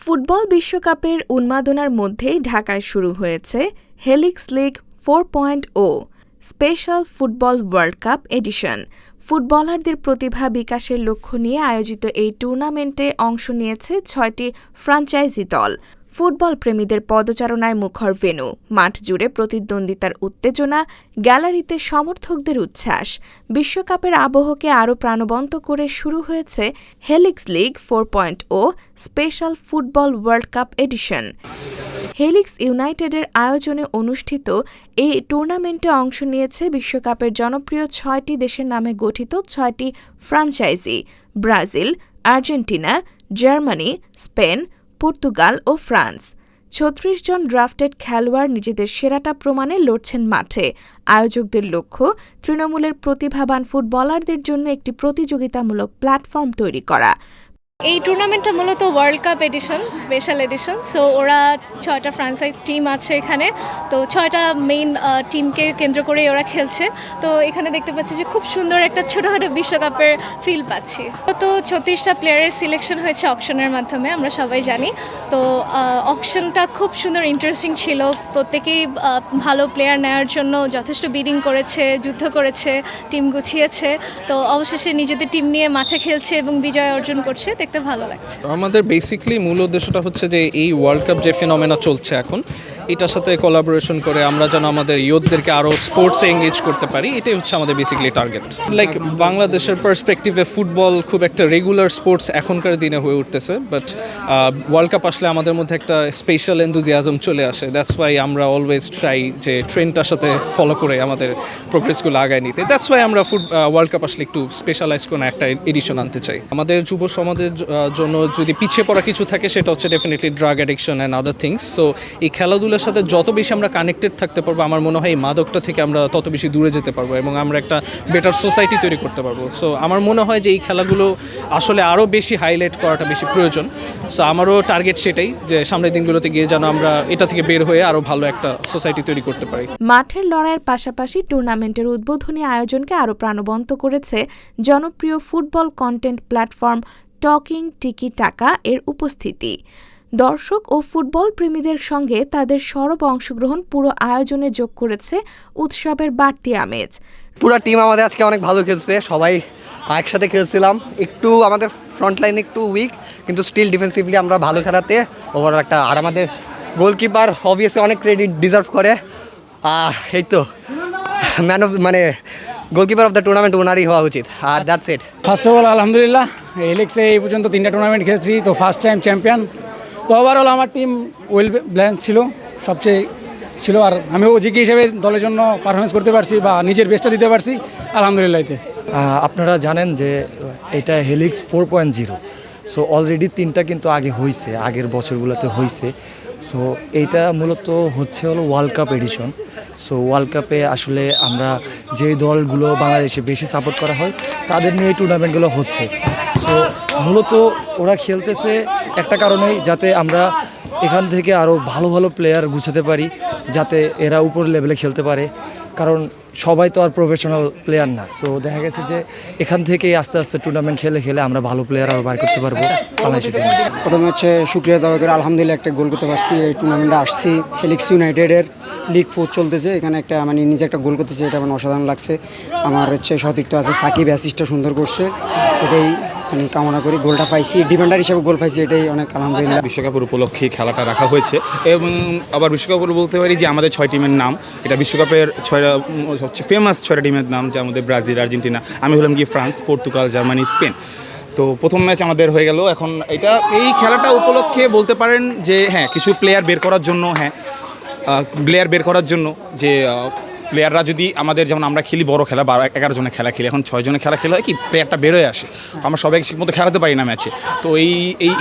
Football বিশ্বকাপের উন্মাদনার মধ্যেই ঢাকায় শুরু হয়েছে Helix league 4.0 special football world cup edition. ফুটবলারদের প্রতিভা বিকাশের লক্ষ্য নিয়ে আয়োজিত এই টুর্নামেন্টে অংশ নিয়েছে ৬টি ফ্র্যাঞ্চাইজি দল। ফুটবল প্রেমীদের পদচারণায় মুখর ভেন্যু, মাঠ জুড়ে প্রতিদ্বন্দ্বিতার উত্তেজনা, গ্যালারিতে সমর্থকদের উচ্ছ্বাস। বিশ্বকাপের আবহকে আরও প্রাণবন্ত করে শুরু হয়েছে Helix league 4.0 special football world cup edition. Helix ইউনাইটেডের আয়োজনে অনুষ্ঠিত এই টুর্নামেন্টে অংশ নিয়েছে বিশ্বকাপের জনপ্রিয় ৬টি দেশের নামে গঠিত ৬টি franchise: Brazil, Argentina, Germany, Spain, Portugal ও ফ্রান্স। ৩৬ জন ড্রাফটেড খেলোয়াড় নিজেদের সেরাটা প্রমাণে লড়ছেন মাঠে। আয়োজকদের লক্ষ্য তৃণমূলের প্রতিভাবান ফুটবলারদের জন্য একটি প্রতিযোগিতামূলক প্ল্যাটফর্ম তৈরি করা। এই টুর্নামেন্টটা মূলত world cup edition, special edition. So ওরা ৬টা ফ্র্যাঞ্চাইজ টিম আছে এখানে, তো ৬টা মেইন টিমকে কেন্দ্র করে ওরা খেলছে। তো এখানে দেখতে পাচ্ছি যে খুব সুন্দর একটা ছোটোখাটো বিশ্বকাপের ফিল পাচ্ছি। তো ৩৬টা প্লেয়ারের সিলেকশন হয়েছে অকশনের মাধ্যমে, আমরা সবাই জানি। তো অকশনটা খুব সুন্দর, ইন্টারেস্টিং ছিল। প্রত্যেকেই ভালো প্লেয়ার নেওয়ার জন্য যথেষ্ট বিডিং করেছে, যুদ্ধ করেছে, টিম গুছিয়েছে। তো অবশেষে নিজেদের টিম নিয়ে মাঠে খেলছে এবং বিজয় অর্জন করছে, দেখতে ভালো লাগছে। আমাদের বেসিক্যালি মূল উদ্দেশ্যটা হচ্ছে যে এই ওয়ার্ল্ড কাপ যে ফিনোমেনা চলছে এখন, এটার সাথে কোলাবোরেশন করে আমরা যেন আমাদের ইয়ুথদেরকে আরও স্পোর্টসে এঙ্গেজ করতে পারি, এটাই হচ্ছে আমাদের বেসিক্যালি টার্গেট। লাইক বাংলাদেশের পার্সপেক্টিভে ফুটবল খুব একটা রেগুলার স্পোর্টস এখনকার দিনে হয়ে উঠতেছে, বাট ওয়ার্ল্ড কাপ আসলে আমাদের মধ্যে একটা স্পেশাল এনথুজিয়াজম চলে আসে। দ্যাটস ওয়াই আমরা অলওয়েজ ট্রাই যে ট্রেন্ডটার সাথে ফলো করে আমাদের প্রোগ্রেসগুলো আগায় নিতে। দ্যাটস ওয়াই আমরা ওয়ার্ল্ড কাপ আসলে একটু স্পেশালাইজ কোনো একটা এডিশন আনতে চাই। আমাদের যুব সমাজের জন্য যদি পিছিয়ে পড়া কিছু থাকে, সেটা হচ্ছে definitely drug addiction and other things. So এই খেলাধুলার সাথে যত বেশি আমরা কানেক্টেড থাকতে পারবো, আমার মনে হয় এই মাদকটা থেকে আমরা তত বেশি দূরে যেতে পারবো এবং আমরা একটা বেটার সোসাইটি তৈরি করতে পারবো। সো আমার মনে হয় যে এই খেলাগুলো আসলে আরও বেশি হাইলাইট করাটা বেশি প্রয়োজন। সো আমারও টার্গেট সেটাই, যে সামনের দিনগুলোতে গিয়ে যেন আমরা এটা থেকে বের হয়ে আরও ভালো একটা সোসাইটি তৈরি করতে পারি। মাঠের লড়াইয়ের পাশাপাশি টুর্নামেন্টের উদ্বোধনী আয়োজনকে আরও প্রাণবন্ত করেছে জনপ্রিয় ফুটবল কন্টেন্ট প্ল্যাটফর্ম টকিং টিকি টাকা এর উপস্থিতি। দর্শক ও ফুটবল প্রেমীদের সঙ্গে তাদের সরব অংশগ্রহণ পুরো আয়োজনে যোগ করেছে উৎসবের বাড়তি আমেজ। পুরো টিম আমাদের আজকে অনেক ভালো খেলছে, সবাই একসাথে খেলছিলাম। একটু আমাদের ফ্রন্ট লাইন একটু উইক, কিন্তু স্টিল ডিফেন্সিভলি আমরা ভালো খেলাতে ওভারঅল একটা। আর আমাদের গোলকিপার অবভিয়াসলি অনেক ক্রেডিট ডিজার্ভ করে। এই তো man of goalkeeper of the tournament ওনারই হওয়া উচিত। আর that's it. First of all আলহামদুলিল্লাহ, এলেক্সে এই পর্যন্ত 3টা টুর্নামেন্ট খেলছি, তো ফার্স্ট টাইম চ্যাম্পিয়ন। তো ওভারঅল আমার টিম ওয়েল ব্যালেন্স ছিল, সবচেয়ে ছিল। আর আমিও জিকি হিসেবে দলের জন্য পারফরমেন্স করতে পারছি বা নিজের বেস্টটা দিতে পারছি, আলহামদুলিল্লাহ। আপনারা জানেন যে এটা হেলিক্স 4.0। সো অলরেডি 3টা কিন্তু আগে হয়েছে, আগের বছরগুলোতে হয়েছে। সো এইটা মূলত হচ্ছে হলো world cup edition. So world কাপে আসলে আমরা যে দলগুলো বাংলাদেশে বেশি সাপোর্ট করা হয় তাদের নিয়ে টুর্নামেন্টগুলো হচ্ছে। সো মূলত ওরা খেলতেছে একটা কারণেই, যাতে আমরা এখান থেকে আরও ভালো ভালো প্লেয়ার গুছাতে পারি, যাতে এরা উপর লেভেলে খেলতে পারে। কারণ সবাই তো আর প্রফেশনাল প্লেয়ার না। সো দেখা গেছে যে এখান থেকেই আস্তে আস্তে টুর্নামেন্ট খেলে খেলে আমরা ভালো প্লেয়ার আরও বার করতে পারবো বাংলাদেশের জন্য। প্রথমে হচ্ছে শুক্রিয়া জবাই করে আলহামদুলিল্লাহ একটা গোল করতে পারছি। এই টুর্নামেন্টে আসছি, হেলিক্স ইউনাইটেডের লিগ 4 চলতেছে, এখানে একটা নিজে একটা গোল করতেছে, এটা আমার অসাধারণ লাগছে। আমার হচ্ছে সতীর্থ আছে, সাকিব অ্যাসিস্টটা সুন্দর করছে, এটাই কামনা করি। গোলটা পাইছি, ডিফেন্ডার হিসেবে গোল পাইছি, এটাই অনেক আলহামদুলিল্লাহ। বিশ্বকাপের উপলক্ষে খেলাটা রাখা হয়েছে এবং আবার বিশ্বকাপের বলতে পারি যে আমাদের 6 টিমের নাম, এটা বিশ্বকাপের 6টা হচ্ছে ফেমাস 6টা টিমের নাম, যার মধ্যে ব্রাজিল, আর্জেন্টিনা, আমি হলাম গিয়ে ফ্রান্স, পর্তুগাল, জার্মানি, স্পেন। তো প্রথম ম্যাচ আমাদের হয়ে গেল। এখন এই খেলাটা উপলক্ষে বলতে পারেন যে হ্যাঁ, কিছু প্লেয়ার বের করার জন্য যে প্লেয়াররা যদি আমাদের, যেমন আমরা খেলি বড় খেলা 11 জনের খেলা খেলি, এখন 6 জনের খেলা হয় কি প্লেয়ারটা বেরোয় আসে, আমরা সবাই ঠিকমতো খেলাতে পারি না ম্যাচে। তো এই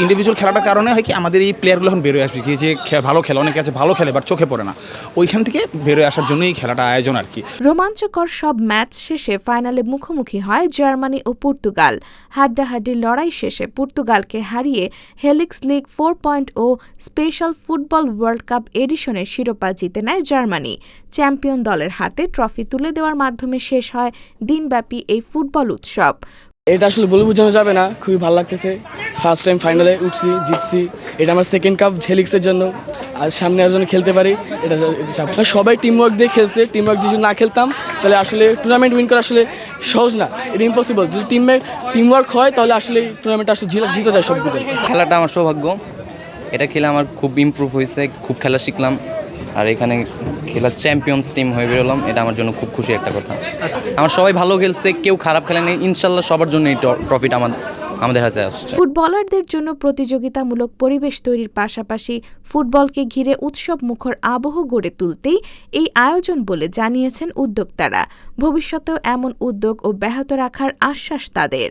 ইন্ডিভিজুয়াল খেলাটার কারণে হয় কি আমাদের এই প্লেয়ারগুলো এখন বেরোয় আসবে, যে ভালো খেলে, অনেকে আছে ভালো খেলে বাট চোখে পড়ে না, ওইখান থেকে বেরোয় আসার জন্যই খেলাটা আয়োজন আর কি। রোমাঞ্চকর সব ম্যাচ শেষে ফাইনালে মুখোমুখি হয় জার্মানি ও পর্তুগাল। হাড্ডাহাড্ডি লড়াই শেষে পর্তুগালকে হারিয়ে Helix league 4.0 special football world cup এডিশনের শিরোপা জিতে নেয় জার্মানি। চ্যাম্পিয়ন দলের হাতে ট্রফি তুলে দেওয়ার মাধ্যমে শেষ হয় দিনব্যাপী এই ফুটবল উৎসব। এটা আসলে বলে বোঝানো যাবে না, খুবই ভালো লাগতেছে। ফার্স্ট টাইম ফাইনালে উঠছি, জিতছি, এটা আমার সেকেন্ড কাপ হেলিক্সের জন্য, আর সামনে আর জন্য খেলতে পারি এটা সবাই টিমওয়ার্ক দিয়ে খেলছে। টিমওয়ার্ক যদি না খেলতাম তাহলে আসলে টুর্নামেন্ট উইন করা আসলে সহজ না, এটা ইম্পসিবল। যদি টিমওয়ার্ক হয় তাহলে আসলে টুর্নামেন্ট আসলে জিতে যায় সবগুলো। খেলাটা আমার সৌভাগ্য, এটা খেলে আমার খুব ইমপ্রুভ হয়েছে, খুব খেলা শিখলাম, আর এখানে খেলার চ্যাম্পিয়ন্স টিম হয়ে বেরোলাম, এটা আমার জন্য খুব খুশি একটা কথা। আমার সবাই ভালো খেলছে, কেউ খারাপ খেলেনি, ইনশাল্লাহ সবার জন্য এই ট্রফিটা আমাদের হাতে আসছে। ফুটবলারদের জন্য প্রতিযোগিতামূলক পরিবেশ তৈরির পাশাপাশি ফুটবলকে ঘিরে উৎসব মুখর আবহ গড়ে তুলতেই এই আয়োজন বলে জানিয়েছেন উদ্যোক্তারা। ভবিষ্যতেও এমন উদ্যোগ অব্যাহত রাখার আশ্বাস তাদের।